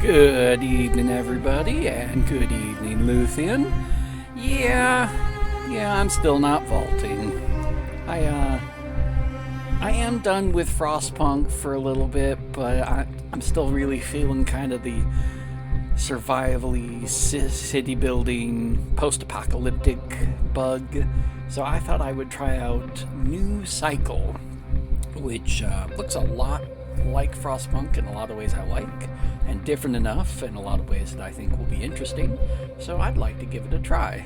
Good evening, everybody, and good evening, Luthien. Yeah, I'm still not vaulting. I am done with Frostpunk for a little bit, but I'm still really feeling kind of the survivally city building post-apocalyptic bug. So I thought I would try out New Cycle, which looks a lot like Frostpunk in a lot of ways I like, and different enough in a lot of ways that I think will be interesting. So I'd like to give it a try.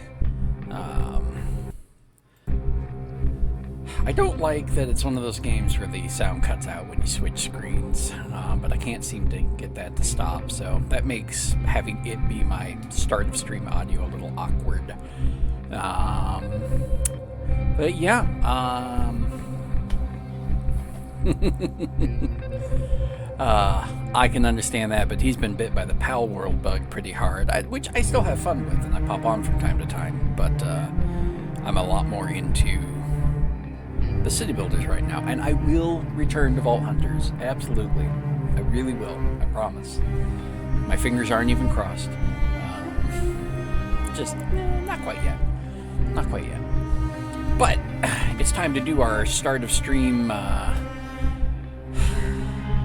I don't like that it's one of those games where the sound cuts out when you switch screens, but I can't seem to get that to stop, so that makes having it be my start of stream audio a little awkward. But yeah, I can understand that, but he's been bit by the Pal World bug pretty hard, which I still have fun with, and I pop on from time to time, but I'm a lot more into the city builders right now, and I will return to Vault Hunters, absolutely. I really will, I promise. My fingers aren't even crossed. Just not quite yet. Not quite yet. But it's time to do our start of stream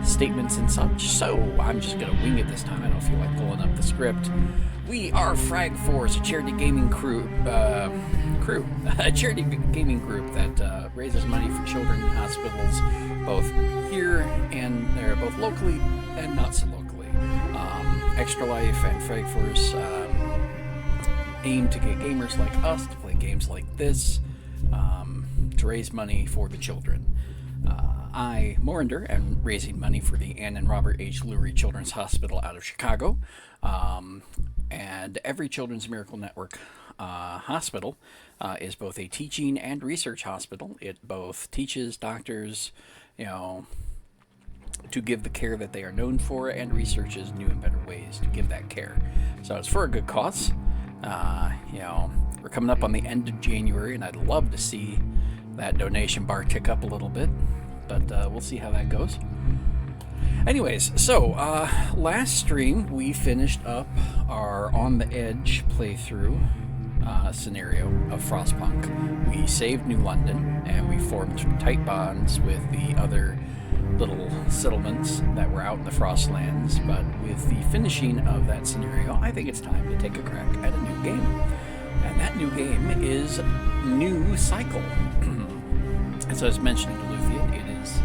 statements and such, so I'm just gonna wing it this time. I don't feel like pulling up the script. We are Frag Force, a charity gaming a charity gaming group that raises money for children in hospitals, both here and there, both locally and not so locally. Extra Life and Frag Force aim to get gamers like us to play games like this, to raise money for the children. I, Morinder, am raising money for the Ann and Robert H. Lurie Children's Hospital out of Chicago. And every Children's Miracle Network hospital is both a teaching and research hospital. It both teaches doctors, to give the care that they are known for, and researches new and better ways to give that care. So it's for a good cause. We're coming up on the end of January, and I'd love to see that donation bar tick up a little bit, but we'll see how that goes. Anyways, so last stream we finished up our On the Edge playthrough scenario of Frostpunk. We saved New London, and we formed tight bonds with the other little settlements that were out in the Frostlands, but with the finishing of that scenario, I think it's time to take a crack at a new game. And that new game is New Cycle. As I was mentioning to Luthien, it is,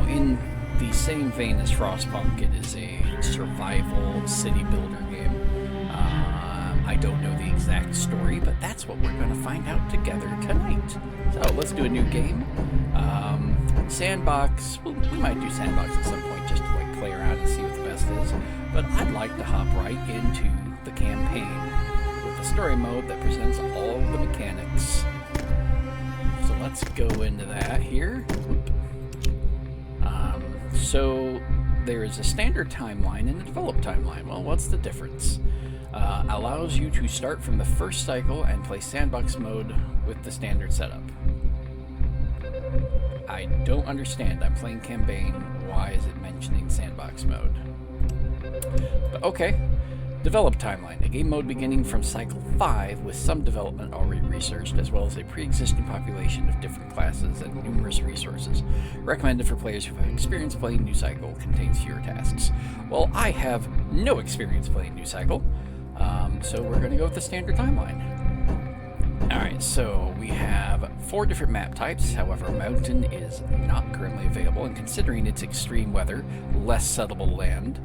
in the same vein as Frostpunk, it is a survival city builder game. I don't know the exact story, but that's what we're going to find out together tonight. So let's do a new game. Sandbox, well, we might do Sandbox at some point just to play around and see what the best is, but I'd like to hop right into the campaign with the story mode that presents all the mechanics. So let's go into that here. So there is a standard timeline and a developed timeline. Well, what's the difference? Allows you to start from the first cycle and play sandbox mode with the standard setup. I don't understand. I'm playing campaign. Why is it mentioning sandbox mode? But okay. Developed timeline. A game mode beginning from cycle 5 with some development already researched, as well as a pre-existing population of different classes and numerous resources. Recommended for players who have experience playing New Cycle. Contains fewer tasks. Well, I have no experience playing New Cycle, so we're going to go with the standard timeline. Alright, so we have 4 different map types. However, Mountain is not currently available, and considering its extreme weather, less settleable land.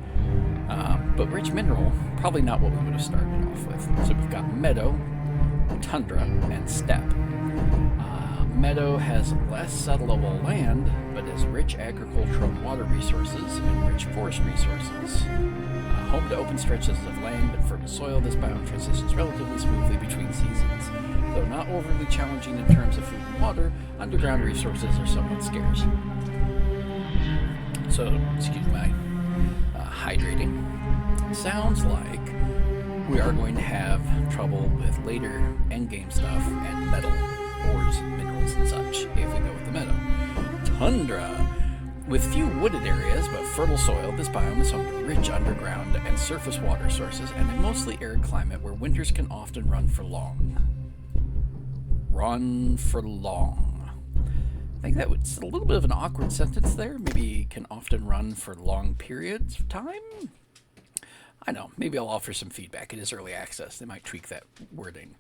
But Rich Mineral, probably not what we would have started off with. So we've got Meadow, Tundra, and Steppe. Meadow has less settleable land, but has rich agricultural and water resources and rich forest resources. Home to open stretches of land but fertile soil, this biome transitions relatively smoothly between seasons. Though not overly challenging in terms of food and water, underground resources are somewhat scarce. So, excuse my hydrating. Sounds like we are going to have trouble with later endgame stuff and metal, ores, minerals, and such if we go with the Meadow. Tundra With few wooded areas but fertile soil, this biome is home to rich underground and surface water sources and a mostly arid climate where winters can often run for long. Run for long. I think that was a little bit of an awkward sentence there. Maybe can often run for long periods of time? I know. Maybe I'll offer some feedback. It is early access. They might tweak that wording.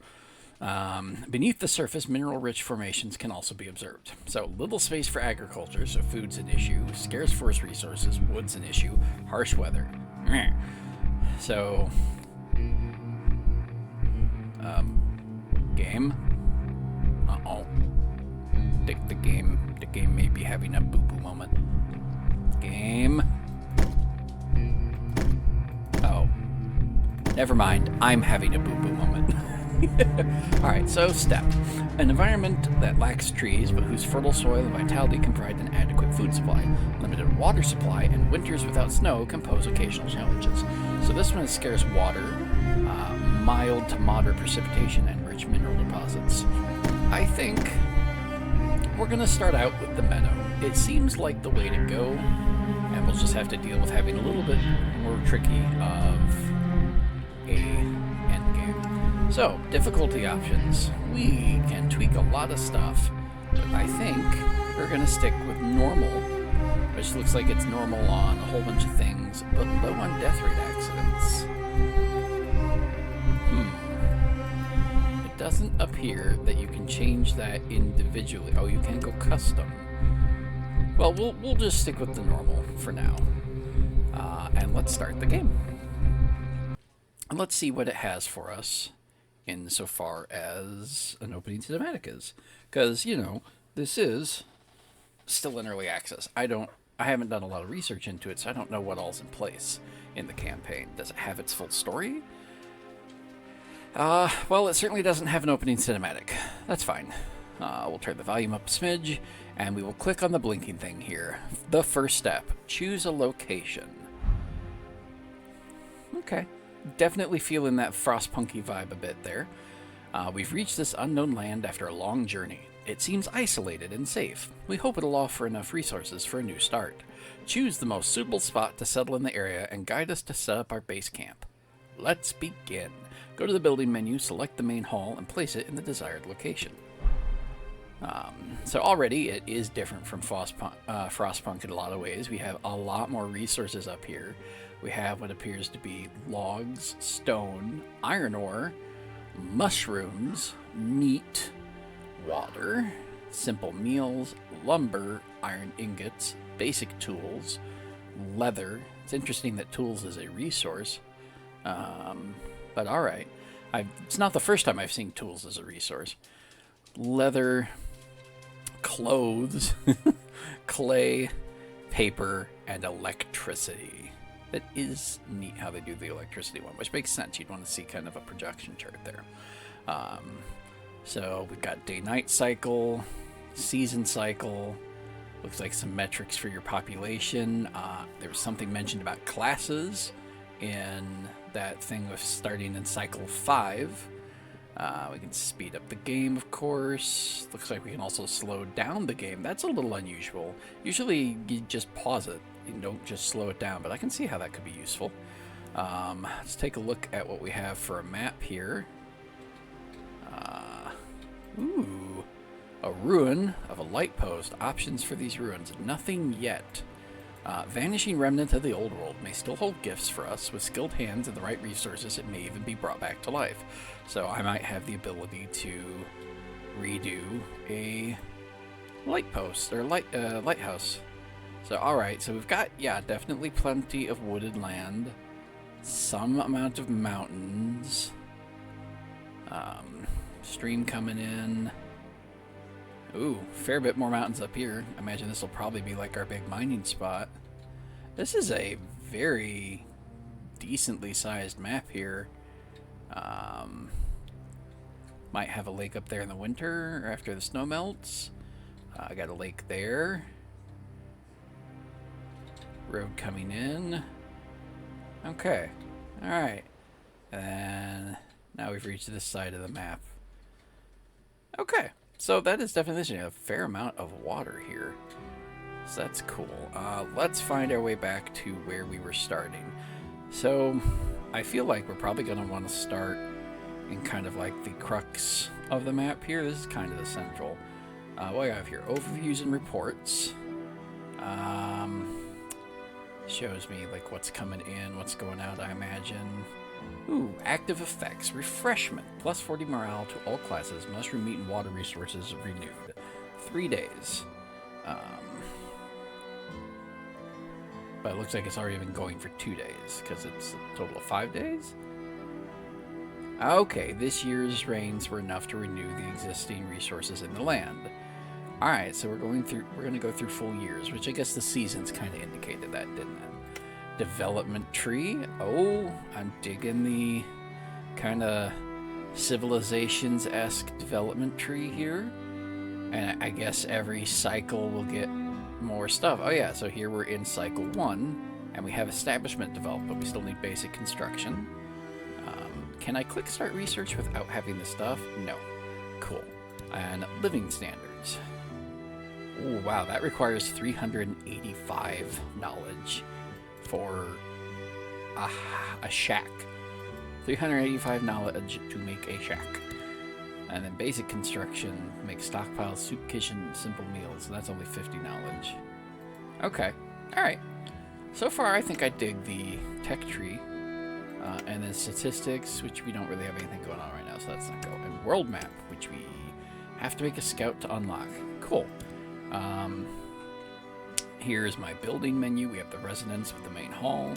Beneath the surface, mineral-rich formations can also be observed. So, little space for agriculture, so food's an issue. Scarce forest resources, wood's an issue. Harsh weather. So, game. Uh-oh. The game may be having a boo-boo moment. Game. Oh. Never mind. I'm having a boo-boo moment. Alright, so step. An environment that lacks trees, but whose fertile soil and vitality can provide an adequate food supply. Limited water supply and winters without snow can pose occasional challenges. So this one is scarce water, mild to moderate precipitation, and rich mineral deposits. I think we're going to start out with the meadow. It seems like the way to go, and we'll just have to deal with having a little bit more tricky of a end game. So, difficulty options. We can tweak a lot of stuff, but I think we're going to stick with normal, which looks like it's normal on a whole bunch of things, but low on death rate accidents. It doesn't appear that you can change that individually. Oh, you can go custom. Well, we'll just stick with the normal for now. And let's start the game. And let's see what it has for us insofar as an opening cinematic is. Because, you know, this is still in early access. I haven't done a lot of research into it, so I don't know what all's in place in the campaign. Does it have its full story? Well, it certainly doesn't have an opening cinematic. That's fine. We'll turn the volume up a smidge, and we will click on the blinking thing here. The first step, choose a location. Okay. Definitely feeling that Frostpunky vibe a bit there. We've reached this unknown land after a long journey. It seems isolated and safe. We hope it'll offer enough resources for a new start. Choose the most suitable spot to settle in the area and guide us to set up our base camp. Let's begin. Go to the building menu, select the main hall, and place it in the desired location. So already it is different from Frostpunk in a lot of ways. We have a lot more resources up here. We have what appears to be logs, stone, iron ore, mushrooms, meat, water, simple meals, lumber, iron ingots, basic tools, leather. It's interesting that tools is a resource. But alright. It's not the first time I've seen tools as a resource. Leather, clothes, clay, paper, and electricity. That is neat how they do the electricity one, which makes sense. You'd want to see kind of a projection chart there. So we've got day-night cycle, season cycle, looks like some metrics for your population. There was something mentioned about classes in that thing with starting in cycle 5. We can speed up the game, of course. Looks like we can also slow down the game. That's a little unusual. Usually you just pause it. You don't just slow it down, but I can see how that could be useful. Let's take a look at what we have for a map here. Ooh, a ruin of a light post. Options for these ruins. Nothing yet. Vanishing remnant of the old world may still hold gifts for us. With skilled hands and the right resources, it may even be brought back to life. So I might have the ability to redo a light post or lighthouse. So alright, so we've got, yeah, definitely plenty of wooded land, some amount of mountains, stream coming in. Ooh, fair bit more mountains up here. I imagine this will probably be like our big mining spot. This is a very decently sized map here. Might have a lake up there in the winter or after the snow melts. I got a lake there. Road coming in. Okay. Alright. And now we've reached this side of the map. Okay. So that is definitely a fair amount of water here. So that's cool. Let's find our way back to where we were starting. So I feel like we're probably going to want to start in kind of like the crux of the map here. This is kind of the central. What do I have here? Overviews and reports. Shows me like what's coming in, what's going out, I imagine. Ooh, active effects. Refreshment. Plus 40 morale to all classes. Mushroom, meat, and water resources renewed. 3 days. But it looks like it's already been going for 2 days, because it's a total of 5 days? Okay, this year's rains were enough to renew the existing resources in the land. Alright, so we're going to go through full years, which I guess the seasons kind of indicated that, didn't it? Development tree. Oh, I'm digging the kind of civilizations-esque development tree here. And I guess every cycle will get more stuff. Oh yeah, so here we're in cycle 1, and we have establishment developed, but we still need basic construction. Can I click start research without having the stuff? No. Cool. And living standards. Oh wow, that requires 385 knowledge for a shack. 385 knowledge to make a shack. And then basic construction, make stockpiles, soup kitchen, simple meals. And that's only 50 knowledge. Okay. Alright. So far, I think I dig the tech tree. And then statistics, which we don't really have anything going on right now, so that's not go. And world map, which we have to make a scout to unlock. Cool. Here's my building menu. We have the residence with the main hall.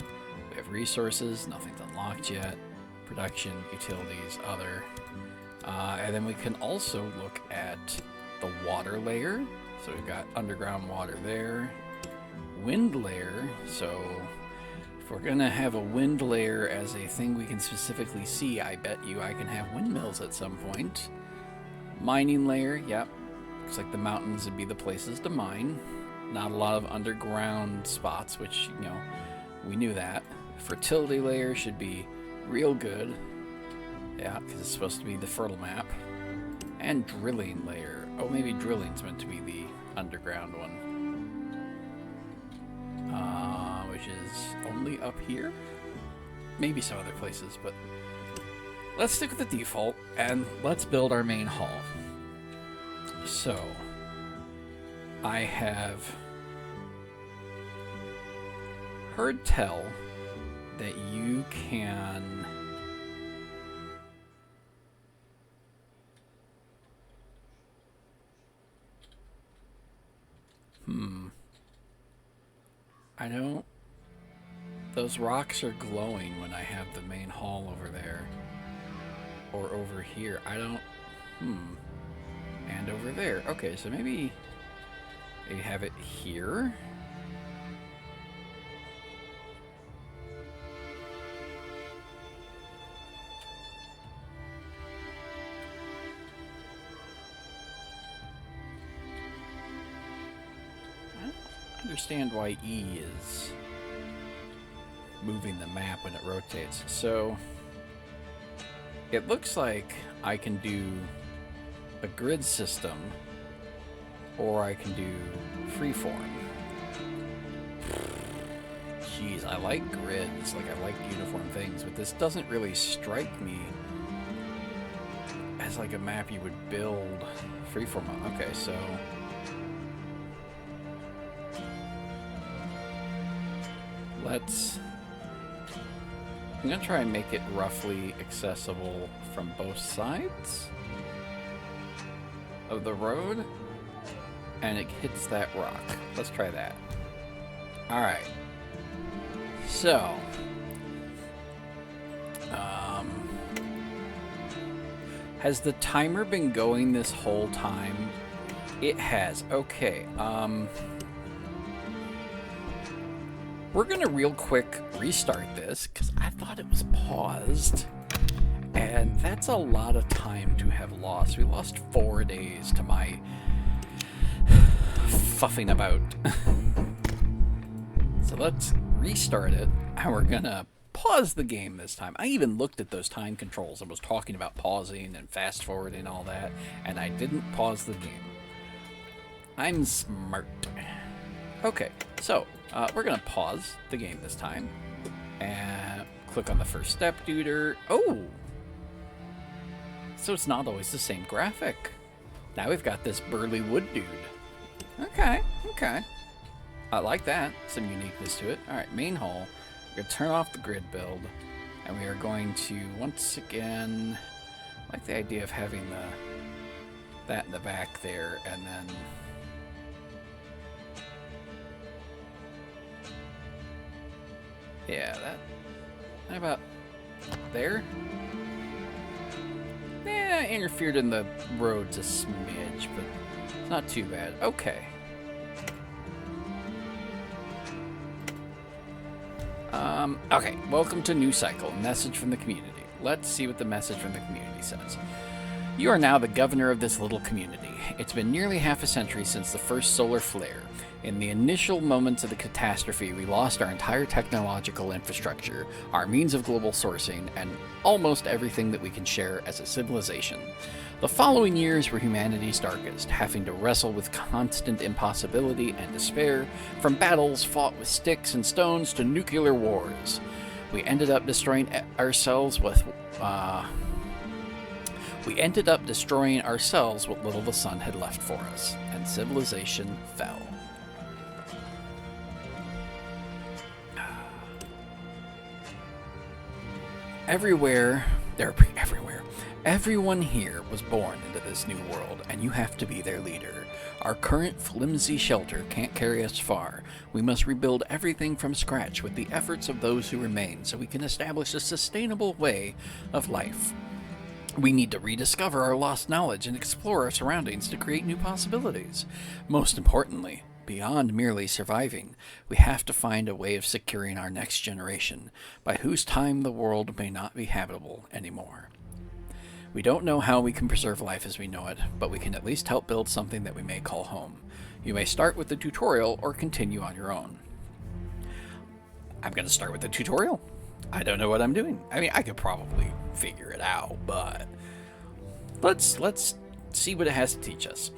We have resources. Nothing's unlocked yet. Production, utilities, other. And then we can also look at the water layer. So we've got underground water there. Wind layer. So if we're going to have a wind layer as a thing we can specifically see, I bet you I can have windmills at some point. Mining layer. Yep. Looks like the mountains would be the places to mine. Not a lot of underground spots, which, you know, we knew that. Fertility layer should be real good. Yeah, because it's supposed to be the fertile map. And drilling layer. Oh, maybe drilling's meant to be the underground one. Which is only up here? Maybe some other places, but let's stick with the default, and let's build our main hall. So, I have heard tell that you can I don't... Those rocks are glowing when I have the main hall over there. Or over here. I don't... And over there. Okay, so maybe have it here. I don't understand why E is moving the map when it rotates. So it looks like I can do a grid system, or I can do freeform. Jeez, I like grids, like I like uniform things, but this doesn't really strike me as like a map you would build freeform on. Okay, so I'm gonna try and make it roughly accessible from both sides of the road, and it hits that rock. Let's try that. Alright. So, has the timer been going this whole time? It has. Okay. We're gonna real quick restart this, because I thought it was paused. And that's a lot of time to have lost. We lost 4 days to my fuffing about. So let's restart it, and we're gonna pause the game this time. I even looked at those time controls and was talking about pausing and fast forwarding and all that, and I didn't pause the game. I'm smart. Okay, so we're gonna pause the game this time and click on the first step duder. Oh, so it's not always the same graphic. Now we've got this burly wood dude. Okay, okay. I like that. Some uniqueness to it. All right, main hall. We're gonna turn off the grid build, and we are going to once again. I like the idea of having that in the back there, and then. Yeah, that. How about there? Yeah, interfered in the roads a smidge, but it's not too bad. Okay. Okay, welcome to New Cycle, message from the community. Let's see what the message from the community says. You are now the governor of this little community. It's been nearly half a century since the first solar flare. In the initial moments of the catastrophe, we lost our entire technological infrastructure, our means of global sourcing, and almost everything that we can share as a civilization. The following years were humanity's darkest, having to wrestle with constant impossibility and despair, from battles fought with sticks and stones to nuclear wars. We ended up destroying ourselves what little the sun had left for us, and civilization fell. Everywhere. Everyone here was born into this new world, and you have to be their leader. Our current flimsy shelter can't carry us far. We must rebuild everything from scratch with the efforts of those who remain, so we can establish a sustainable way of life. We need to rediscover our lost knowledge and explore our surroundings to create new possibilities. Most importantly, beyond merely surviving, we have to find a way of securing our next generation, by whose time the world may not be habitable anymore. We don't know how we can preserve life as we know it, but we can at least help build something that we may call home. You may start with the tutorial or continue on your own. I'm going to start with the tutorial. I don't know what I'm doing. I mean, I could probably figure it out, but let's see what it has to teach us.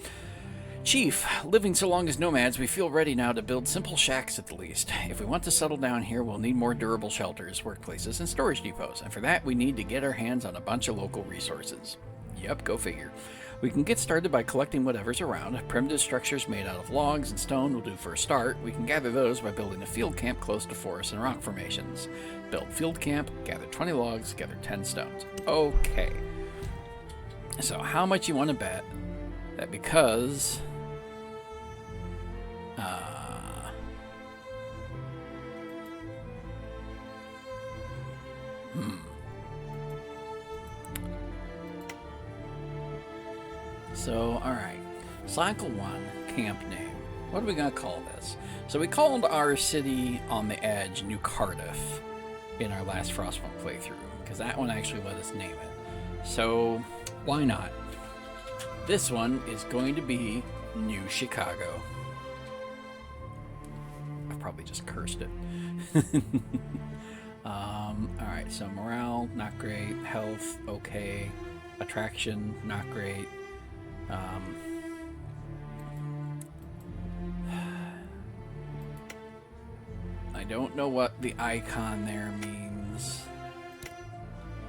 Chief, living so long as nomads, we feel ready now to build simple shacks at the least. If we want to settle down here, we'll need more durable shelters, workplaces, and storage depots, and for that we need to get our hands on a bunch of local resources. Yep, go figure. We can get started by collecting whatever's around. Primitive structures made out of logs and stone will do for a start. We can gather those by building a field camp close to forests and rock formations. Build field camp, gather 20 logs, gather 10 stones. Okay. So how much you want to bet that because... So, alright. Cycle 1, camp name. What are we going to call this? So we called our city on the edge New Cardiff in our last Frostpunk playthrough, because that one actually let us name it. So, why not? This one is going to be New Chicago. I've probably just cursed it. Alright, so morale, not great. Health, okay. Attraction, not great. I don't know what the icon there means.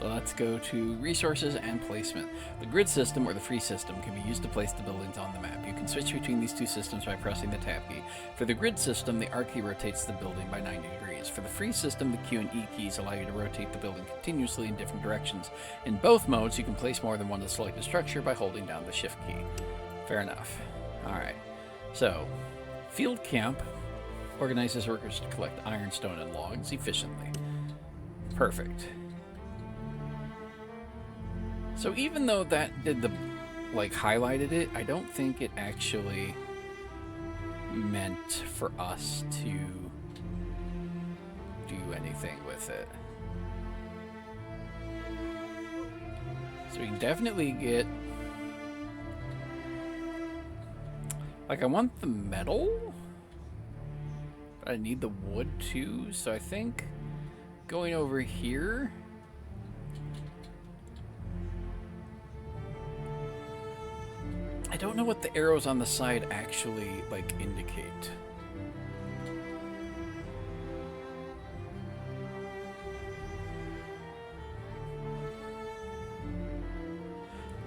But let's go to resources and placement. The grid system or the free system can be used to place the buildings on the map. You can switch between these two systems by pressing the tab key. For the grid system, the R key rotates the building by 90 degrees. For the free system, the Q and E keys allow you to rotate the building continuously in different directions. In both modes, you can place more than one to select a structure by holding down the shift key. Fair enough. Alright. So, field camp organizes workers to collect iron, stone, and logs efficiently. Perfect. So even though that did highlighted it, I don't think it actually meant for us to do anything with it. So we can definitely get... I want the metal, but I need the wood too, so I think going over here... I don't know what the arrows on the side actually, indicate.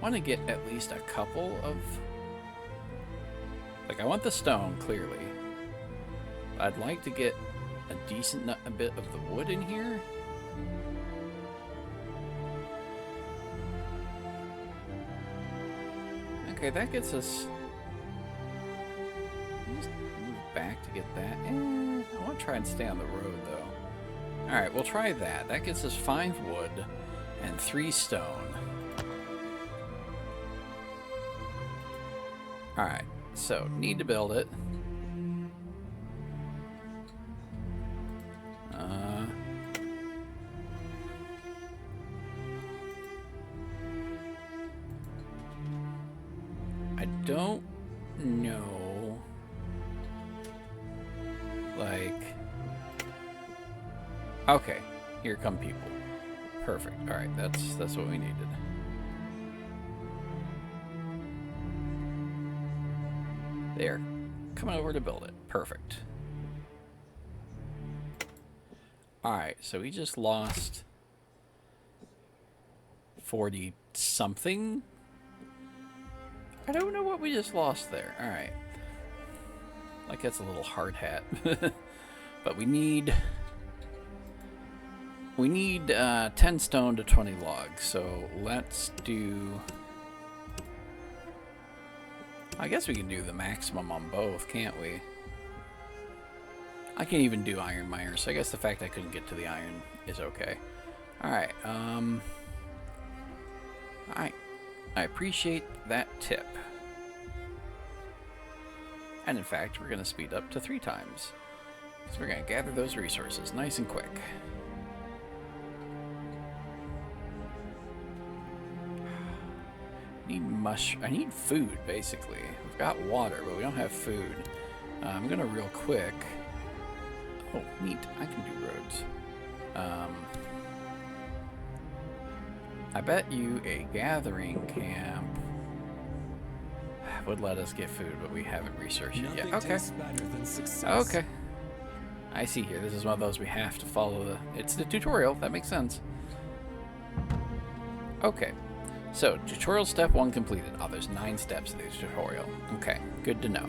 want to get at least a couple of... Like, I want the stone, clearly. I'd like to get a decent a bit of the wood in here. Okay, that gets us... Just move back to get that. I want to try and stay on the road, though. Alright, we'll try that. That gets us 5 wood and 3 stone. Alright, so need to build it. I don't know, like, okay, here come people. Perfect. All right, that's what we needed. There, coming over to build it. Perfect. All right, so we just lost 40 something. I don't know what we just lost there. All right. Like, that's a little hard hat. But we need 10 stone to 20 logs. So let's do... I guess we can do the maximum on both, can't we? I can't even do iron miner, so I guess the fact I couldn't get to the iron is okay. Alright, I appreciate that tip. And in fact, we're going to speed up to 3 times. So we're going to gather those resources nice and quick. I need food, basically. We've got water, but we don't have food. I'm going to real quick... Oh, neat. I can do roads. I bet you a gathering camp would let us get food, but we haven't researched it yet. Okay. Okay. I see here. This is one of those we have to follow the... It's the tutorial. That makes sense. Okay. So, tutorial step 1 completed. Oh, there's 9 steps to the tutorial. Okay. Good to know.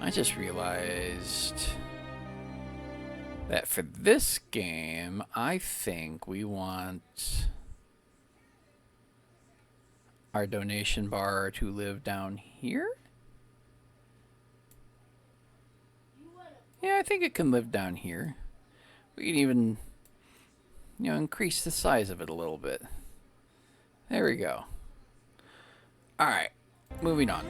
I just realized that for this game, I think we want our donation bar to live down here. Yeah, I think it can live down here. We can even, you know, increase the size of it a little bit. There we go. Alright, moving on.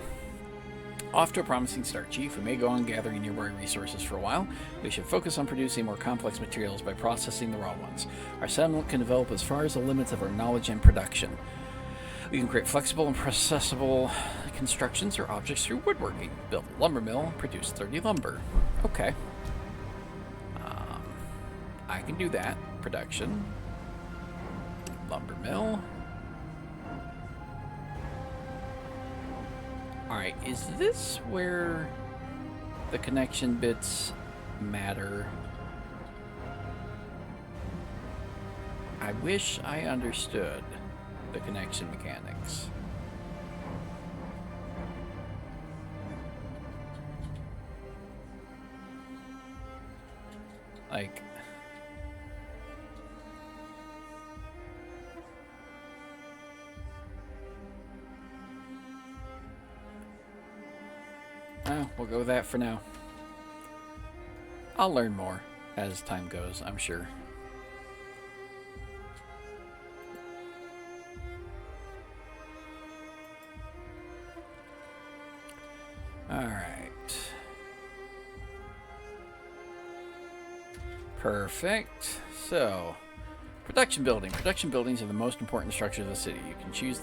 Off to a promising start, Chief. We may go on gathering nearby resources for a while. We should focus on producing more complex materials by processing the raw ones. Our settlement can develop as far as the limits of our knowledge and production. We can create flexible and processable constructions or objects through woodworking. Build a lumber mill, produce 30 lumber. Okay. I can do that. Production. Lumber mill. Alright, is this where the connection bits matter? I wish I understood the connection mechanics. Like... Oh, we'll go with that for now. I'll learn more as time goes, I'm sure. Alright. Perfect. So, production building. Production buildings are the most important structure of the city. You can choose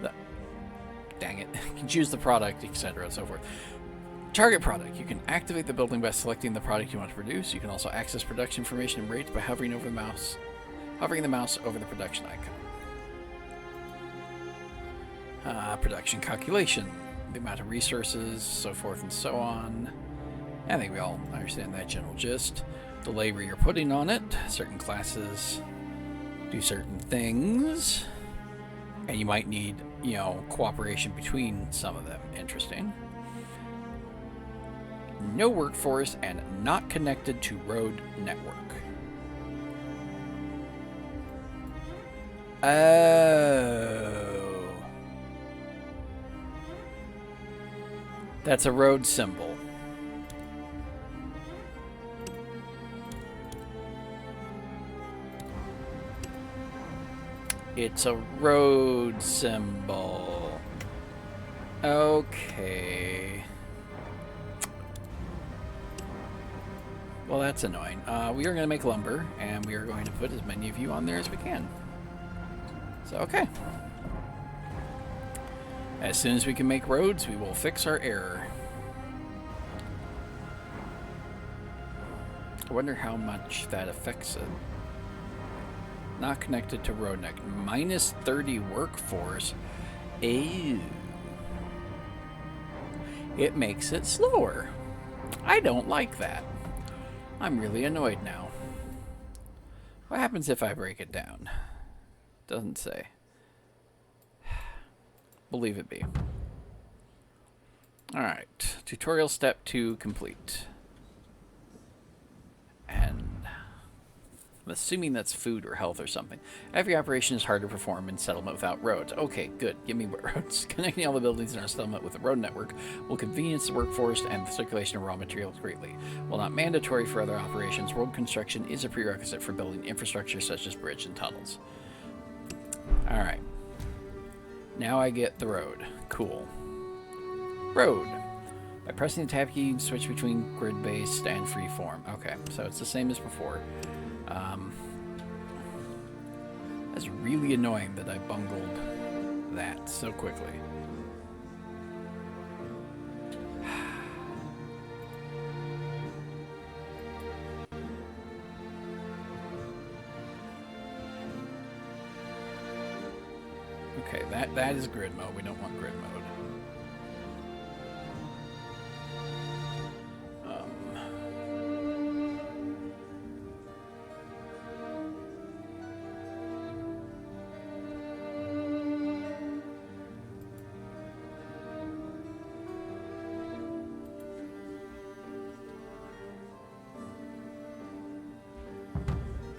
the dang it. You can choose the product, etc. and so forth. Target product. You can activate the building by selecting the product you want to produce. You can also access production information and rates by hovering the mouse over the production icon. Production calculation. The amount of resources, so forth and so on. I think we all understand that general gist. The labor you're putting on it. Certain classes do certain things. And you might need, cooperation between some of them. Interesting. No workforce and not connected to road network. Oh. That's a road symbol. It's a road symbol. Okay. Well, that's annoying. We are going to make lumber, and we are going to put as many of you on there as we can. So, okay. As soon as we can make roads, we will fix our error. I wonder how much that affects it. Not connected to road network. Minus 30 workforce. Ew. It makes it slower. I don't like that. I'm really annoyed now. What happens if I break it down? Doesn't say. We'll leave it be. Alright. Tutorial step 2 complete. And I'm assuming that's food or health or something. Every operation is hard to perform in settlement without roads. Okay, good. Give me roads. Connecting all the buildings in our settlement with a road network will convenience the workforce and the circulation of raw materials greatly. While not mandatory for other operations, road construction is a prerequisite for building infrastructure such as bridge and tunnels. Alright. Now I get the road. Cool. Road. By pressing the tab key, you can switch between grid-based and freeform. Okay, so it's the same as before. That's really annoying that I bungled that so quickly. Okay, that is grid mode. We don't want grid mode.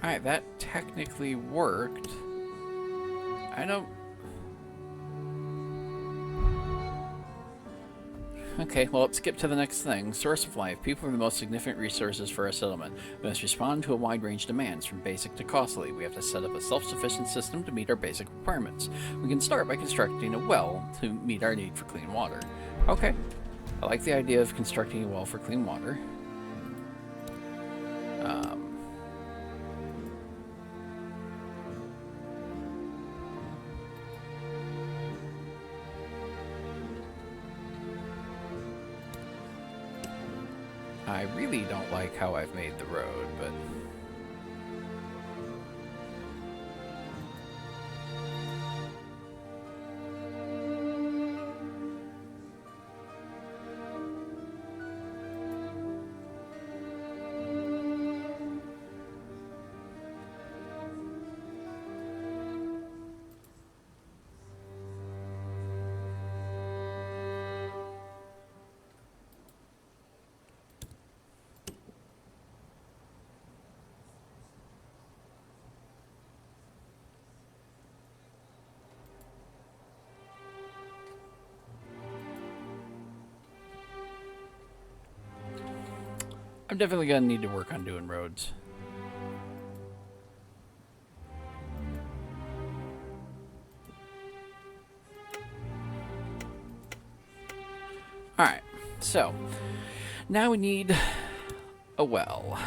Alright, that technically worked. I don't... Okay, well, let's skip to the next thing. Source of life. People are the most significant resources for our settlement. We must respond to a wide range of demands, from basic to costly. We have to set up a self-sufficient system to meet our basic requirements. We can start by constructing a well to meet our need for clean water. Okay. I like the idea of constructing a well for clean water. I really don't like how I've made the road, but... I'm definitely gonna need to work on doing roads. Alright, so now we need a well.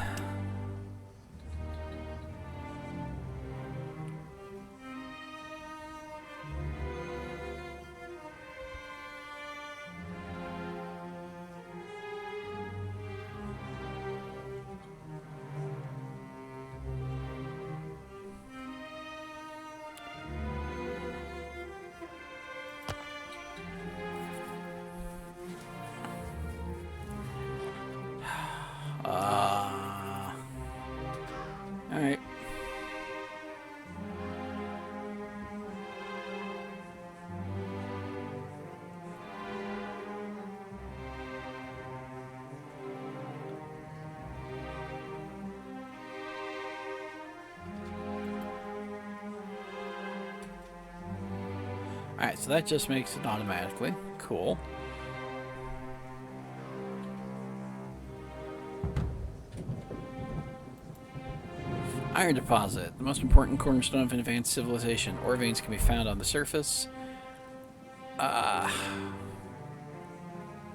Alright, so that just makes it automatically. Cool. Iron deposit, the most important cornerstone of an advanced civilization. Ore veins can be found on the surface.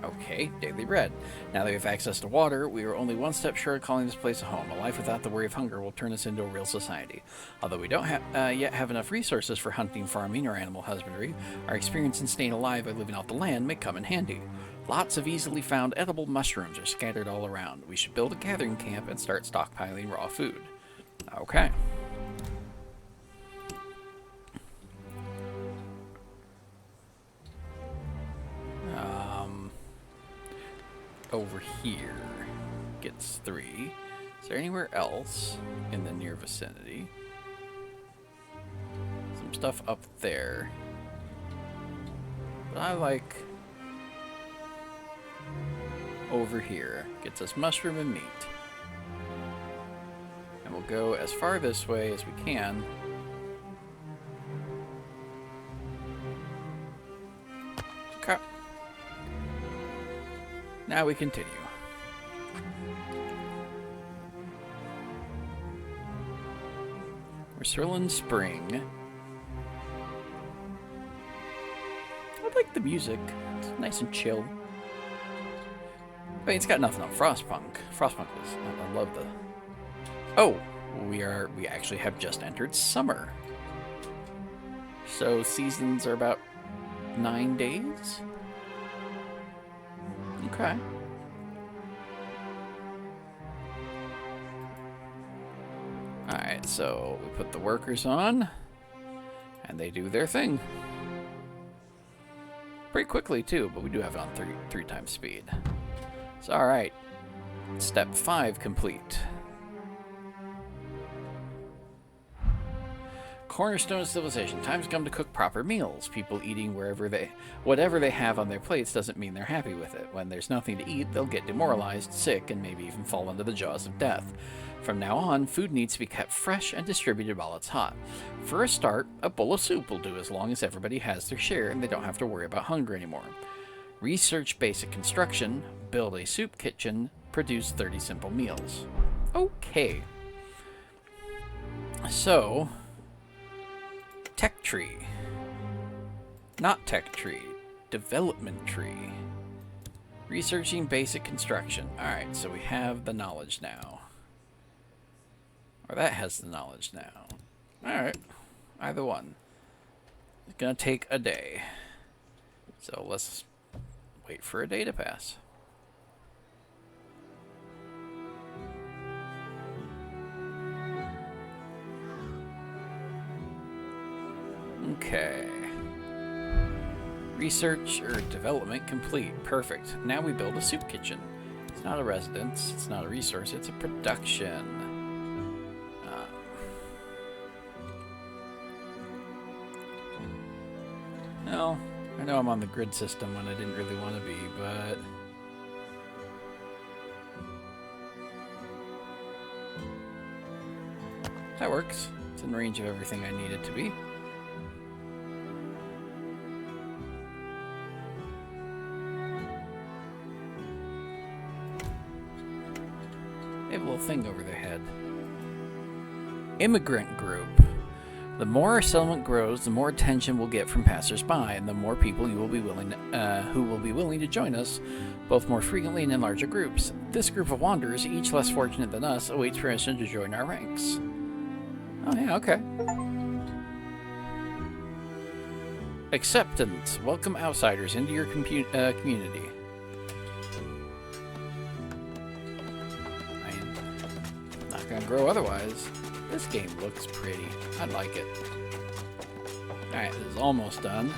Okay, daily bread. Now that we have access to water, we are only one step short of calling this place a home. A life without the worry of hunger will turn us into a real society. Although we don't yet have enough resources for hunting, farming, or animal husbandry, our experience in staying alive by living off the land may come in handy. Lots of easily found edible mushrooms are scattered all around. We should build a gathering camp and start stockpiling raw food. Okay. Over here gets 3. Is there anywhere else in the near vicinity? Some stuff up there. But I like over here. Gets us mushroom and meat. And we'll go as far this way as we can. Okay. Now we continue. We're Sirlin Spring. I like the music. It's nice and chill. I mean, it's got nothing on Frostpunk. Frostpunk was... I love the... Oh! We actually have just entered summer. So seasons are about 9 days? Okay. Alright, so we put the workers on, and they do their thing. Pretty quickly, too, but we do have it on three times speed. So, alright. Step 5 complete. Cornerstone of civilization. Time's come to cook proper meals. People eating whatever they have on their plates doesn't mean they're happy with it. When there's nothing to eat, they'll get demoralized, sick, and maybe even fall into the jaws of death. From now on, food needs to be kept fresh and distributed while it's hot. For a start, a bowl of soup will do as long as everybody has their share and they don't have to worry about hunger anymore. Research basic construction, build a soup kitchen, produce 30 simple meals. Okay. So... Tech tree. Not tech tree. Development tree. Researching basic construction. Alright, so we have the knowledge now. Or that has the knowledge now. Alright. Either one. It's gonna take a day. So let's wait for a day to pass. Okay. Research or development complete. Perfect. Now we build a soup kitchen. It's not a residence. It's not a resource. It's a production. Well, I know I'm on the grid system when I didn't really want to be, but... that works. It's in range of everything I need it to be. They have a little thing over their head. Immigrant group. The more our settlement grows, the more attention we'll get from passers-by, and the more people who will be willing to join us, both more frequently and in larger groups. This group of wanderers, each less fortunate than us, awaits permission to join our ranks. Oh yeah, okay. Acceptance. Welcome outsiders into your community. I'm not gonna grow otherwise. This game looks pretty. I like it. Alright, this is almost done.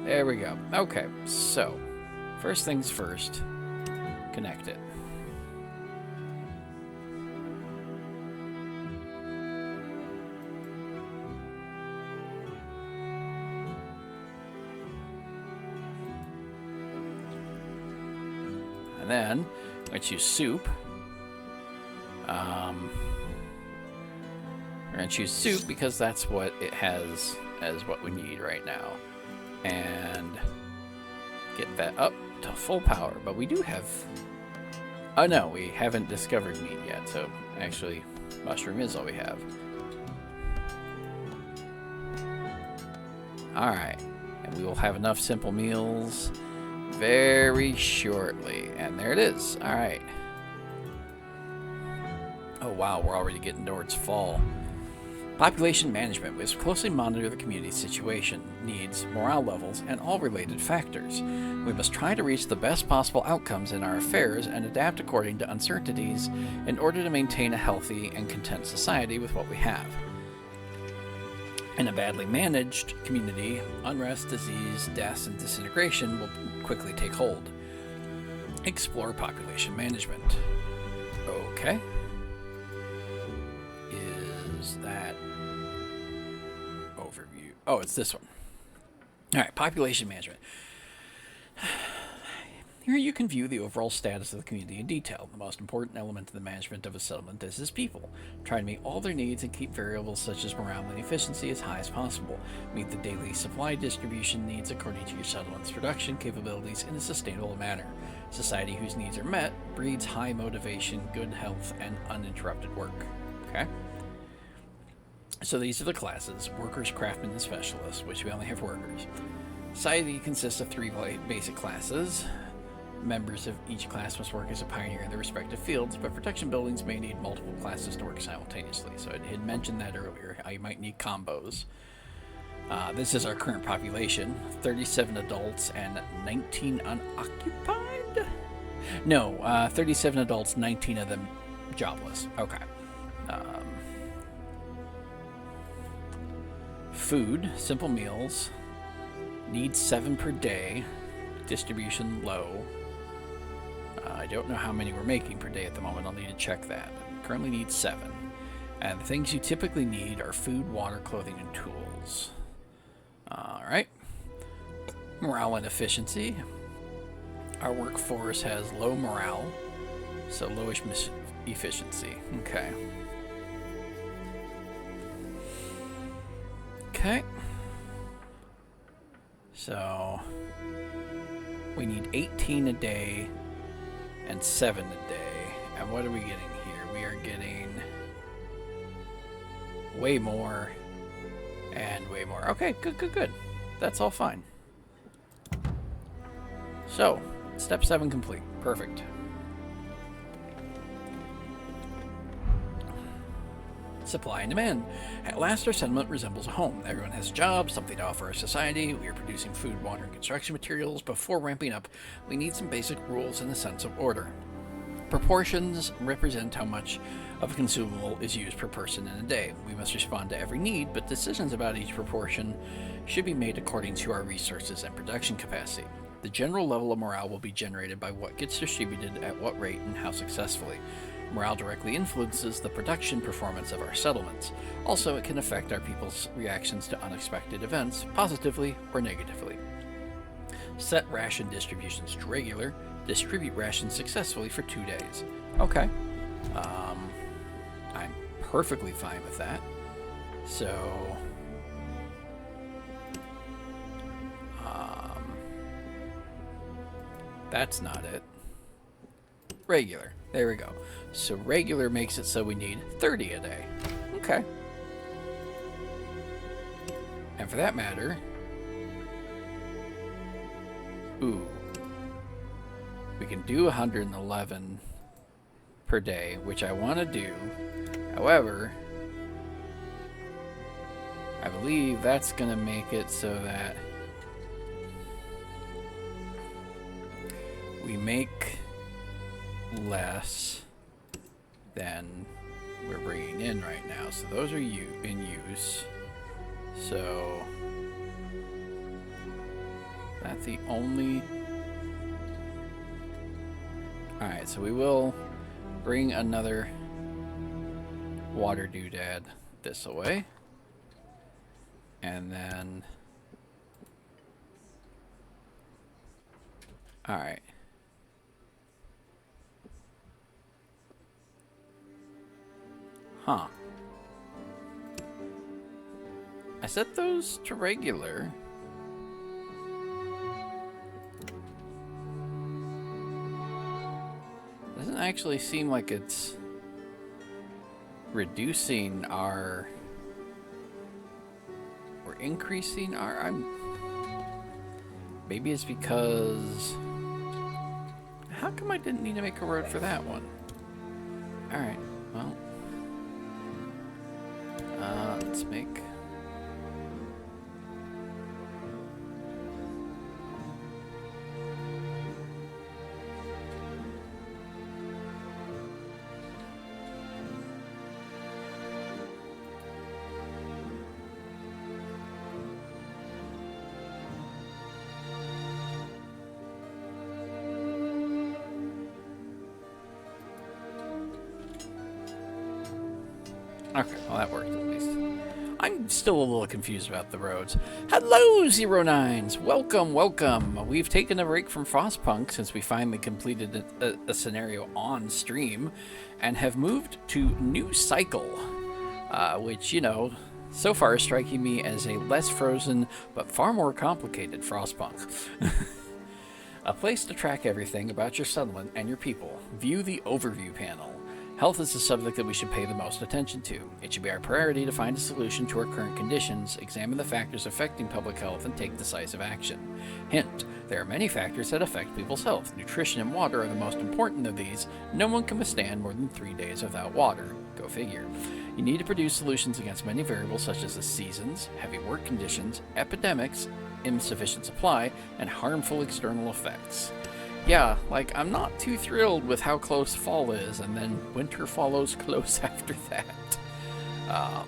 There we go. Okay, so, first things first, connect it. And then, let's use soup. going to choose soup because that's what it has as what we need right now. And get that up to full power. But we do have... Oh no, we haven't discovered meat yet. So actually, mushroom is all we have. Alright. And we will have enough simple meals very shortly. And there it is. Alright. Oh wow, we're already getting towards fall. Population management. We must closely monitor the community's situation, needs, morale levels, and all related factors. We must try to reach the best possible outcomes in our affairs and adapt according to uncertainties in order to maintain a healthy and content society with what we have. In a badly managed community, unrest, disease, deaths, and disintegration will quickly take hold. Explore population management. Okay. Is that overview? Oh, it's this one. All right, population management. Here you can view the overall status of the community in detail. The most important element of the management of a settlement is its people. Try to meet all their needs and keep variables such as morale and efficiency as high as possible. Meet the daily supply distribution needs according to your settlement's production capabilities in a sustainable manner. Society whose needs are met breeds high motivation, good health, and uninterrupted work. Okay? So these are the classes: workers, craftsmen, and specialists, which we only have workers. Society consists of 3 basic classes. Members of each class must work as a pioneer in their respective fields, but protection buildings may need multiple classes to work simultaneously. So I had mentioned that earlier, how you might need combos. This is our current population: 37 adults and 19 unoccupied? No, 37 adults, 19 of them jobless. Okay. Food, simple meals, needs 7 per day, distribution low. I don't know how many we're making per day at the moment. I'll need to check that. Currently need 7. And the things you typically need are food, water, clothing, and tools. Alright. Morale and efficiency. Our workforce has low morale, so lowish efficiency. Okay. Okay. So we need 18 a day and 7 a day. And what are we getting here? We are getting way more and way more. Okay, good. That's all fine. So, step 7 complete. Perfect. Supply and demand. At last, our settlement resembles a home. Everyone has a job, something to offer our society. We are producing food, water, and construction materials. Before ramping up, we need some basic rules and a sense of order. Proportions represent how much of a consumable is used per person in a day. We must respond to every need, but decisions about each proportion should be made according to our resources and production capacity. The general level of morale will be generated by what gets distributed at what rate and how successfully. Morale directly influences the production performance of our settlements. Also, it can affect our people's reactions to unexpected events, positively or negatively. Set ration distributions to regular. Distribute rations successfully for 2 days. Okay. I'm perfectly fine with that. So... that's not it. Regular. There we go. So regular makes it so we need 30 a day. Okay. And for that matter... ooh. We can do 111 per day, which I want to do. However, I believe that's going to make it so that we make less than we're bringing in right now. So those are in use. So that's the only... Alright, so we will bring another water doodad this away. And then... alright. Huh. I set those to regular. Doesn't actually seem like it's reducing our or increasing our. Maybe it's because. How come I didn't need to make a road for that one? All right. Well, let's make. Okay, well that worked at least. I'm still a little confused about the roads. Hello, Zero Nines! Welcome, welcome! We've taken a break from Frostpunk since we finally completed a scenario on stream and have moved to New Cycle, which, you know, so far is striking me as a less frozen but far more complicated Frostpunk. A place to track everything about your settlement and your people. View the overview panel. Health is the subject that we should pay the most attention to. It should be our priority to find a solution to our current conditions, examine the factors affecting public health, and take decisive action. Hint, there are many factors that affect people's health. Nutrition and water are the most important of these. No one can withstand more than 3 days without water. Go figure. You need to produce solutions against many variables such as the seasons, heavy work conditions, epidemics, insufficient supply, and harmful external effects. Yeah, like, I'm not too thrilled with how close fall is, and then winter follows close after that.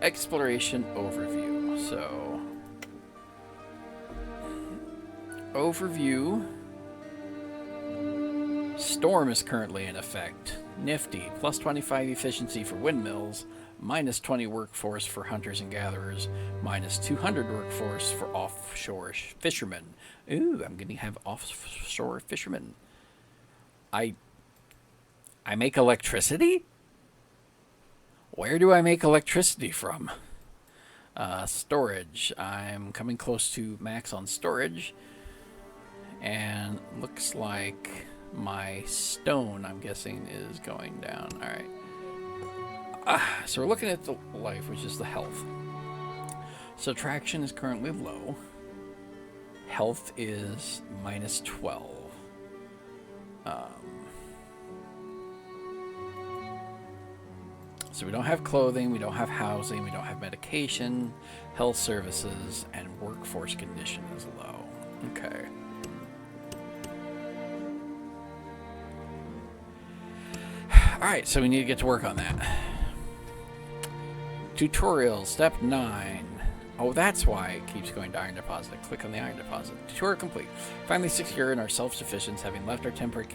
Exploration overview. So, overview. Storm is currently in effect. Nifty, plus 25 efficiency for windmills, minus 20 workforce for hunters and gatherers, minus 200 workforce for offshore fishermen. Ooh, I'm going to have offshore fishermen. I make electricity? Where do I make electricity from? Storage. I'm coming close to max on storage. And looks like my stone, I'm guessing, is going down. All right. So we're looking at the life, which is the health. So traction is currently low. Health is minus 12. So we don't have clothing, we don't have housing, we don't have medication, health services, and workforce condition is low. Okay. Alright, so we need to get to work on that. Tutorial, step 9. Oh, that's why it keeps going to iron deposit. Click on the iron deposit. Tutorial complete. Finally secure in our self-sufficiency, having left our temporary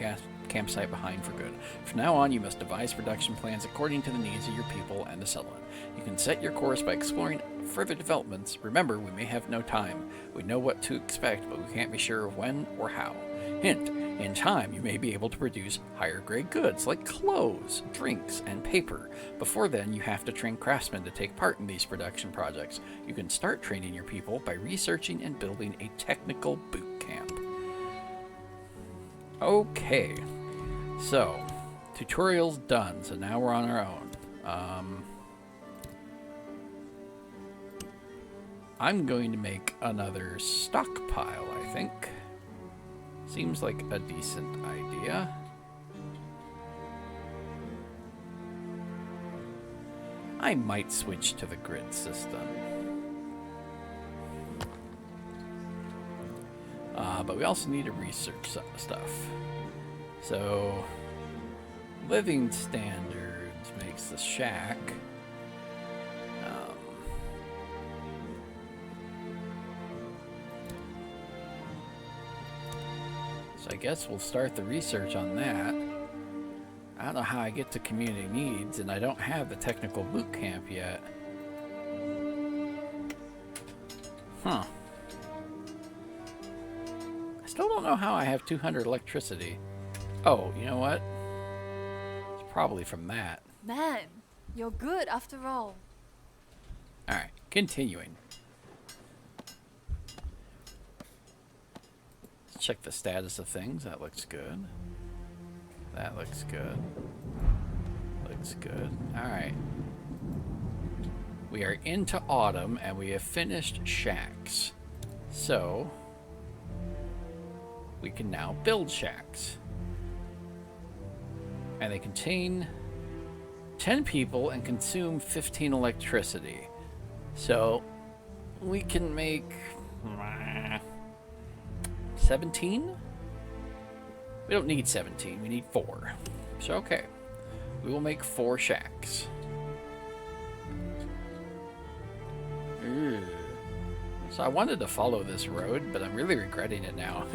campsite behind for good. From now on, you must devise production plans according to the needs of your people and the settlement. You can set your course by exploring further developments. Remember, we may have no time. We know what to expect, but we can't be sure of when or how. Hint, in time, you may be able to produce higher-grade goods like clothes, drinks, and paper. Before then, you have to train craftsmen to take part in these production projects. You can start training your people by researching and building a technical boot camp. Okay, so tutorial's done, so now we're on our own. I'm going to make another stockpile, I think. Seems like a decent idea. I might switch to the grid system. But we also need to research some stuff. So, living standards makes the shack. So I guess we'll start the research on that. I don't know how I get to community needs, and I don't have the technical boot camp yet. Huh. I still don't know how I have 200 electricity. Oh, you know what? It's probably from that. Man, you're good after all. Alright. Continuing. Let's check the status of things. That looks good. That looks good. Looks good. Alright. We are into autumn, and we have finished shacks. So, we can now build shacks. And they contain 10 people and consume 15 electricity. So, we can make 17? We don't need 17, we need 4. So, okay. We will make 4 shacks. Ooh. So I wanted to follow this road, but I'm really regretting it now.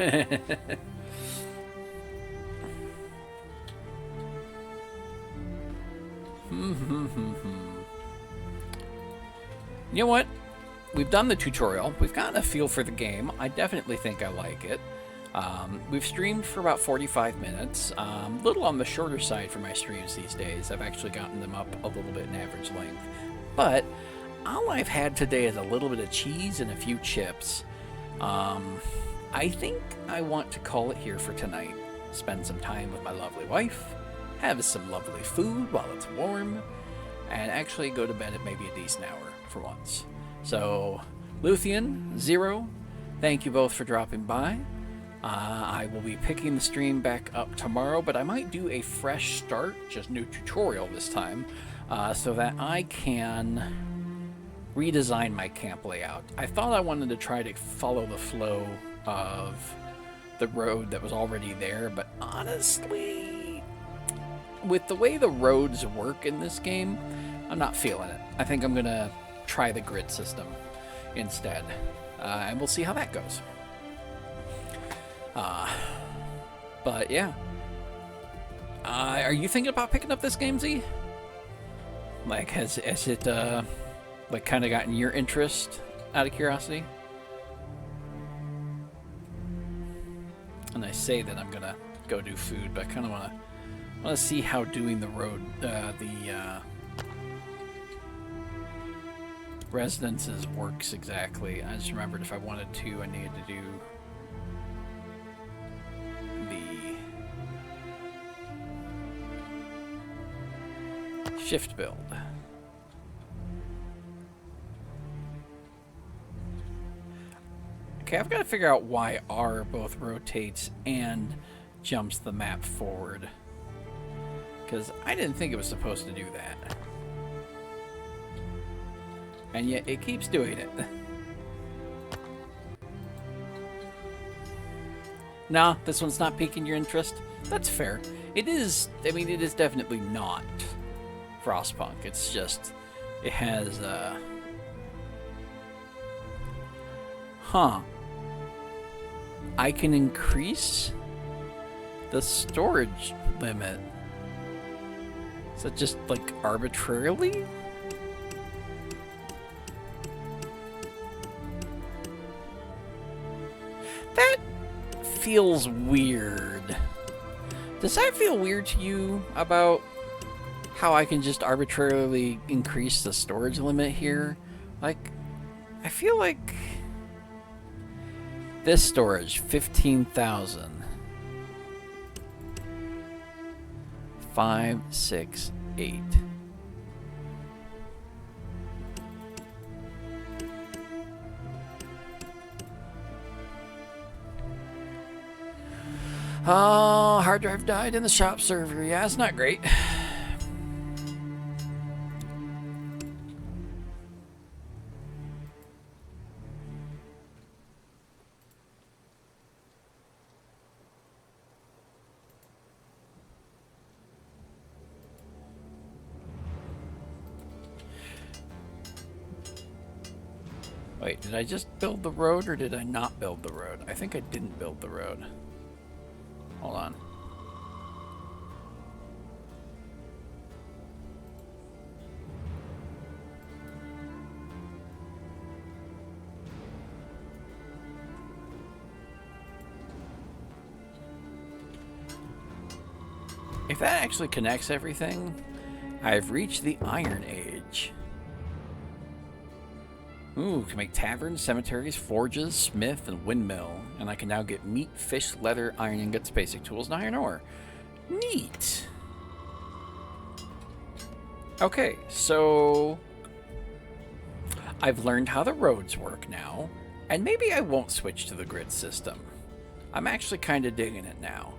You know what? We've done the tutorial. We've gotten a feel for the game. I definitely think I like it. We've streamed for about 45 minutes. A little on the shorter side for my streams these days. I've actually gotten them up a little bit in average length. But all I've had today is a little bit of cheese and a few chips. I think I want to call it here for tonight. Spend some time with my lovely wife, have some lovely food while it's warm, and actually go to bed at maybe a decent hour for once. So, Luthien, Zero, thank you both for dropping by. I will be picking the stream back up tomorrow, but I might do a fresh start, just new tutorial this time, so that I can redesign my camp layout. I thought I wanted to try to follow the flow of the road that was already there, but honestly, with the way the roads work in this game, I'm not feeling it. I think I'm going to try the grid system instead, and we'll see how that goes. But yeah. Are you thinking about picking up this game, Z? Like, has it, like, kind of gotten your interest out of curiosity? And I say that I'm gonna go do food, but I kind of want to see how doing the road, the residences works exactly. I just remembered if I wanted to, I needed to do the shift build. Okay, I've got to figure out why R both rotates and jumps the map forward, because I didn't think it was supposed to do that. And yet it keeps doing it. Nah, this one's not piquing your interest. That's fair. It is, I mean, it is definitely not Frostpunk. It's just, it has, I can increase the storage limit. Is that just, like, arbitrarily? That feels weird. Does that feel weird to you about how I can just arbitrarily increase the storage limit here? Like, I feel like this storage, 15,000. 5, 6, 8. Oh, hard drive died in the shop server. Yeah, it's not great. Wait, did I just build the road or did I not build the road? I think I didn't build the road. Hold on. If that actually connects everything, I've reached the Iron Age. Ooh, can make taverns, cemeteries, forges, smith, and windmill. And I can now get meat, fish, leather, iron ingots, basic tools, and iron ore. Neat. Okay, so I've learned how the roads work now, and maybe I won't switch to the grid system. I'm actually kind of digging it now.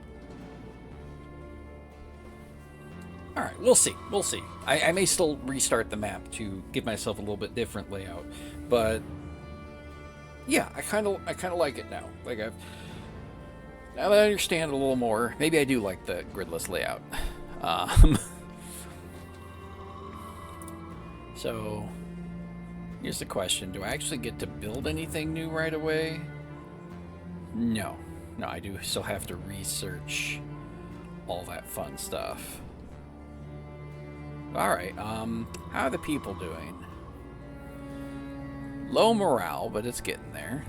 Alright, we'll see. We'll see. I may still restart the map to give myself a little bit different layout, but yeah, I kind of like it now. Like now that I understand a little more, maybe I do like the gridless layout. So here's the question: do I actually get to build anything new right away? No, I do still have to research all that fun stuff. Alright, how are the people doing? Low morale, but it's getting there.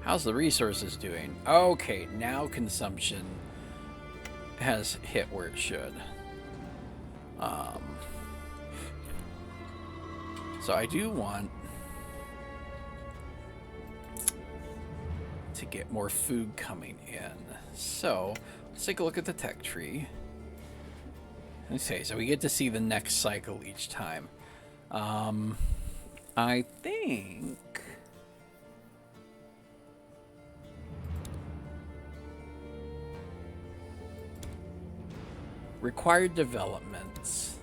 How's the resources doing? Okay, now consumption has hit where it should. So I do want to get more food coming in. So let's take a look at the tech tree. Okay, so we get to see the next cycle each time. I think required developments.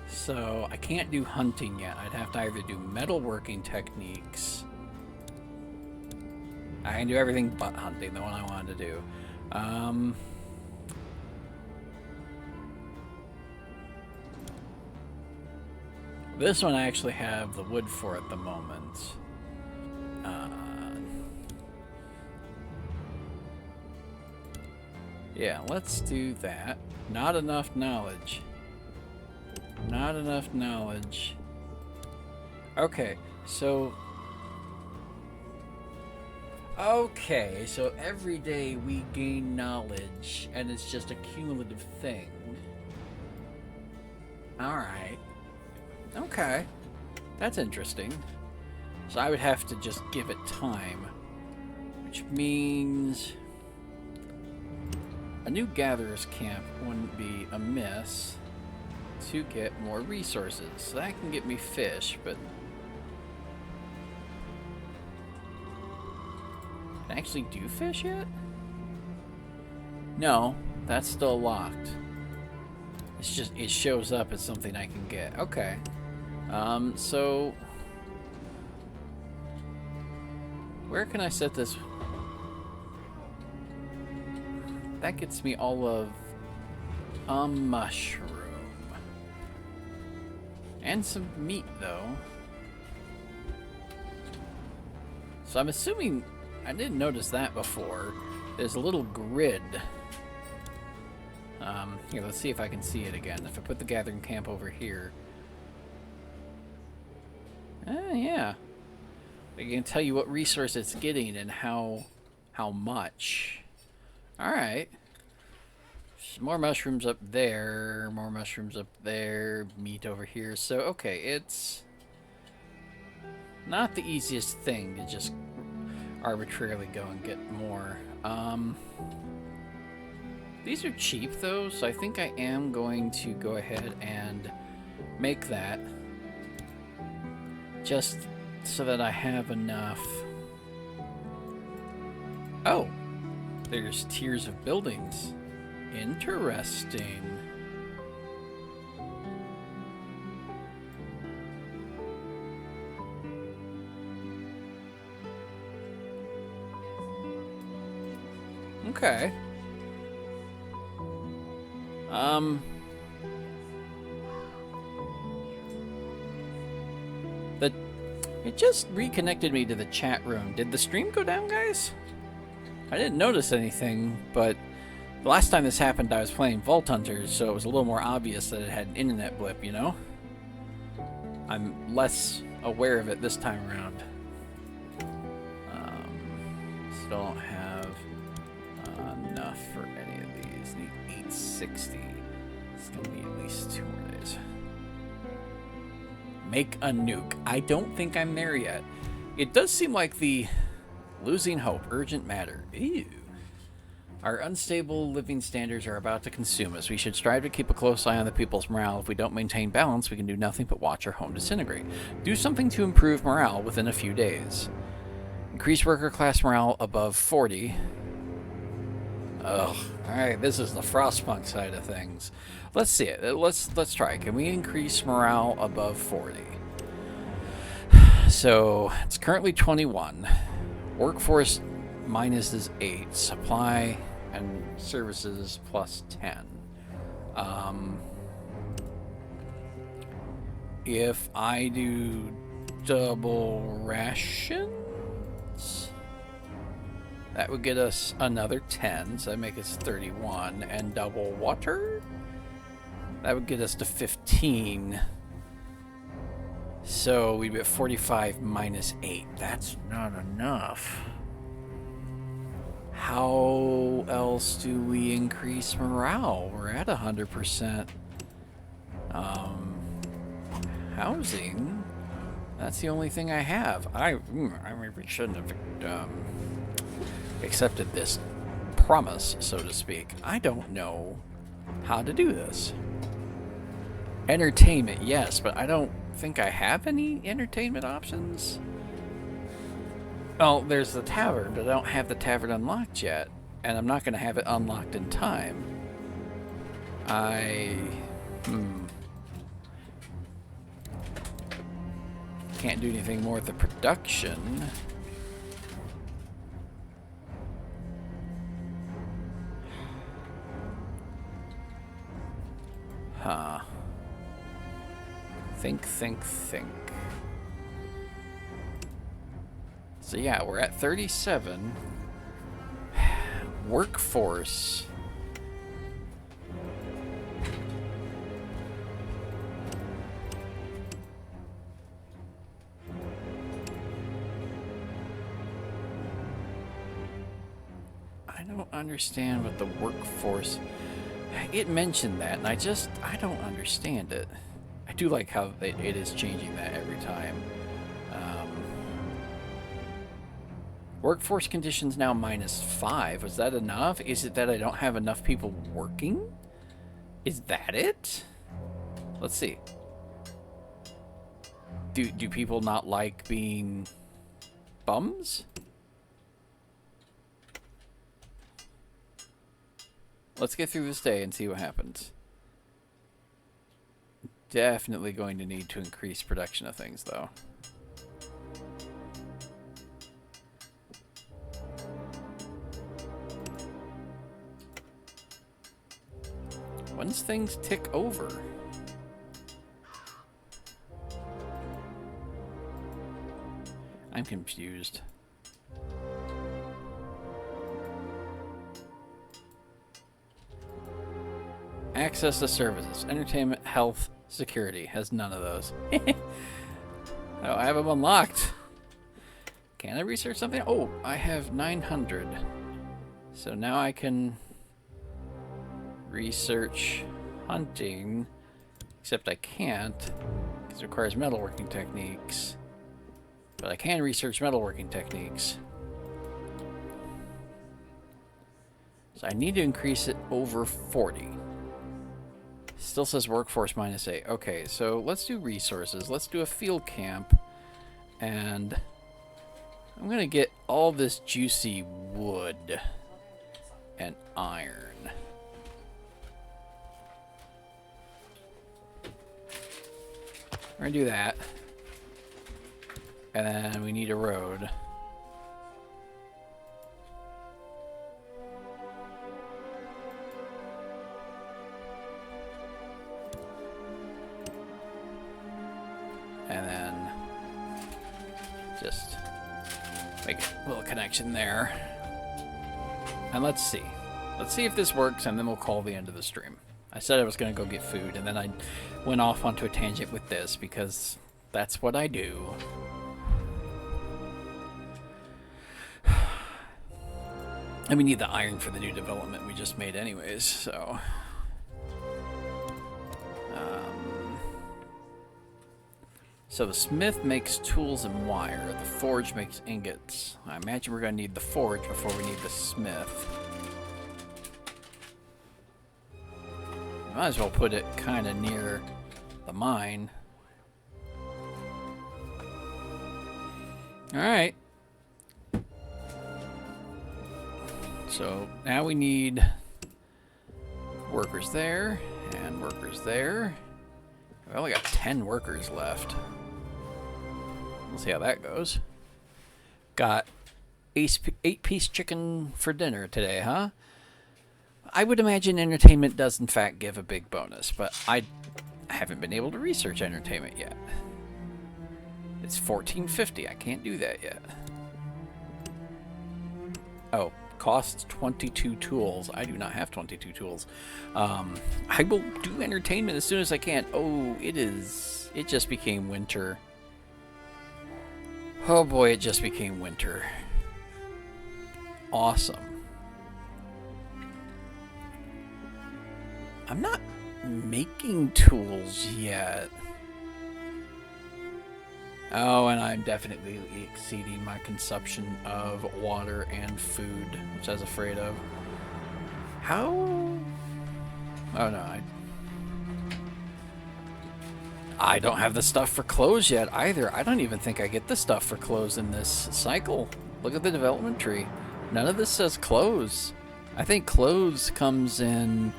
So I can't do hunting yet. I'd have to either do metalworking techniques. I can do everything but hunting, the one I wanted to do. This one I actually have the wood for at the moment. Yeah, let's do that. Not enough knowledge. Not enough knowledge. Okay, so... Okay, so every day we gain knowledge, and it's just a cumulative thing. Alright. Okay. That's interesting. So I would have to just give it time. Which means... a new gatherer's camp wouldn't be amiss to get more resources. So that can get me fish, but... can I actually do fish yet? No, that's still locked. It's just, it shows up as something I can get. Okay. So... where can I set this? That gets me all of a mushroom. And some meat, though. So I'm assuming... I didn't notice that before. There's a little grid. Here, let's see if I can see it again. If I put the gathering camp over here. Yeah. I can tell you what resource it's getting and how much. Alright. More mushrooms up there. More mushrooms up there. Meat over here. So, okay, it's not the easiest thing to just arbitrarily go and get more. These are cheap, though, so I think I am going to go ahead and make that. Just so that I have enough. Oh, there's tiers of buildings. Interesting. Okay. It just reconnected me to the chat room. Did the stream go down, guys? I didn't notice anything, but the last time this happened, I was playing Vault Hunters, so it was a little more obvious that it had an internet blip, you know? I'm less aware of it this time around. Still don't have enough for any of these. Need 860. It's gonna be at least 2 more days. Make a nuke. I don't think I'm there yet. It does seem like the losing hope, urgent matter. Ew. Our unstable living standards are about to consume us. We should strive to keep a close eye on the people's morale. If we don't maintain balance, we can do nothing but watch our home disintegrate. Do something to improve morale within a few days. Increase worker class morale above 40. Ugh. Alright, this is the Frostpunk side of things. Let's see it. Let's try. Can we increase morale above 40? So, it's currently 21. Workforce minus is 8. Supply and services plus 10. If I do double rations, that would get us another 10, so that make us 31. And double water, that would get us to 15. So we'd be at 45 minus 8. That's not enough. How else do we increase morale? We're at 100%. Housing. That's the only thing I have. I maybe shouldn't have accepted this promise, so to speak. I don't know how to do this. Entertainment, yes, but I don't think I have any entertainment options. Well, there's the tavern, but I don't have the tavern unlocked yet, and I'm not going to have it unlocked in time. Can't do anything more with the production. Huh. Think. So yeah, we're at 37. Workforce. I don't understand what the workforce... It mentioned that, and I don't understand it. I do like how it is changing that every time. Workforce conditions now -5. Was that enough? Is it that I don't have enough people working? Is that it? Let's see. Do people not like being bums? Let's get through this day and see what happens. Definitely going to need to increase production of things, though. When's things tick over? I'm confused. Access to services. Entertainment, health, security. Has none of those. Oh, I have them unlocked. Can I research something? Oh, I have 900. So now I can research hunting. Except I can't, because it requires metalworking techniques. But I can research metalworking techniques. So I need to increase it over 40. Still says workforce -8. Okay, so let's do resources. Let's do a field camp. And I'm going to get all this juicy wood and iron. We're going to do that. And then we need a road. And then just make a little connection there. And let's see. Let's see if this works, and then we'll call the end of the stream. I said I was going to go get food, and then I went off onto a tangent with this, because that's what I do. And we need the iron for the new development we just made anyways, so... So the smith makes tools and wire. The forge makes ingots. I imagine we're going to need the forge before we need the smith. Might as well put it kind of near the mine. Alright. So now we need workers there and workers there. We only got 10 workers left. We'll see how that goes. Got 8-piece chicken for dinner today, huh? I would imagine entertainment does in fact give a big bonus, but I haven't been able to research entertainment yet. It's $14.50. I can't do that yet. Oh, costs 22 tools. I do not have 22 tools. I will do entertainment as soon as I can. Oh, it just became winter. Oh boy, it just became winter. Awesome. I'm not making tools yet. Oh, and I'm definitely exceeding my consumption of water and food, which I was afraid of. How? Oh no, I don't have the stuff for clothes yet either. I don't even think I get the stuff for clothes in this cycle. Look at the development tree. None of this says clothes. I think clothes comes in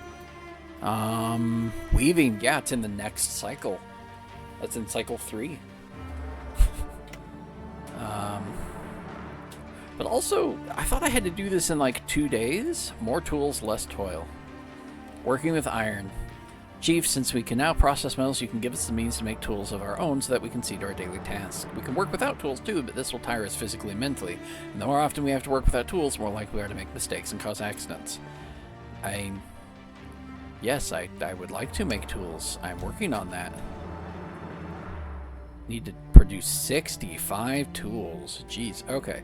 weaving. Yeah, it's in the next cycle. That's in cycle 3. But also, I thought I had to do this in like 2 days. More tools, less toil. Working with iron. Chief, since we can now process metals, you can give us the means to make tools of our own so that we can see to our daily tasks. We can work without tools too, but this will tire us physically and mentally. And the more often we have to work without tools, the more likely we are to make mistakes and cause accidents. Yes, I would like to make tools. I'm working on that. Need to produce 65 tools. Jeez, okay.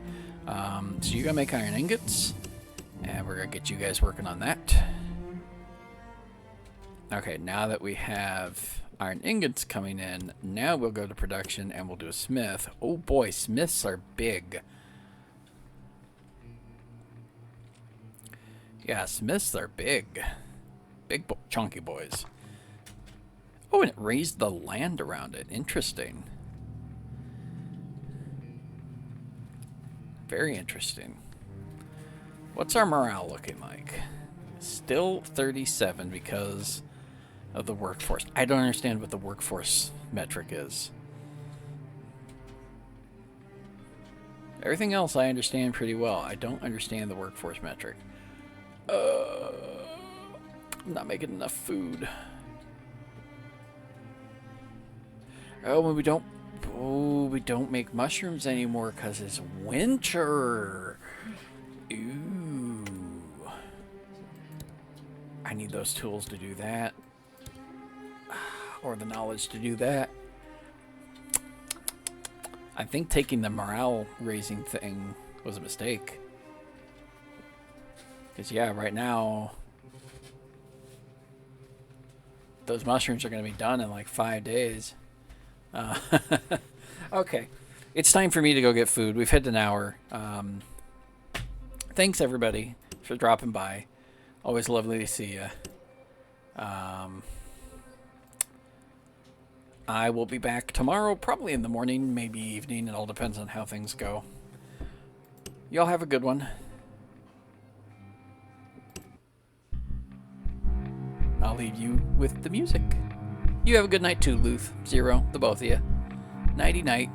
So you're gonna make iron ingots, and we're gonna get you guys working on that. Okay, now that we have iron ingots coming in, now we'll go to production and we'll do a smith. Oh boy, smiths are big. Yeah, smiths are big. Big chunky boys. Oh, and it raised the land around it. Interesting. Very interesting. What's our morale looking like? Still 37 because of the workforce. I don't understand what the workforce metric is. Everything else I understand pretty well. I don't understand the workforce metric. I'm not making enough food. Oh, we don't make mushrooms anymore because it's winter. Ooh. I need those tools to do that. Or the knowledge to do that. I think taking the morale raising thing was a mistake. Because, yeah, right now, those mushrooms are going to be done in like 5 days. Okay. It's time for me to go get food. We've hit an hour. Thanks, everybody, for dropping by. Always lovely to see you. I will be back tomorrow, probably in the morning, maybe evening. It all depends on how things go. Y'all have a good one. I'll leave you with the music. You have a good night too, Luth, Zero, the both of you. Nighty night.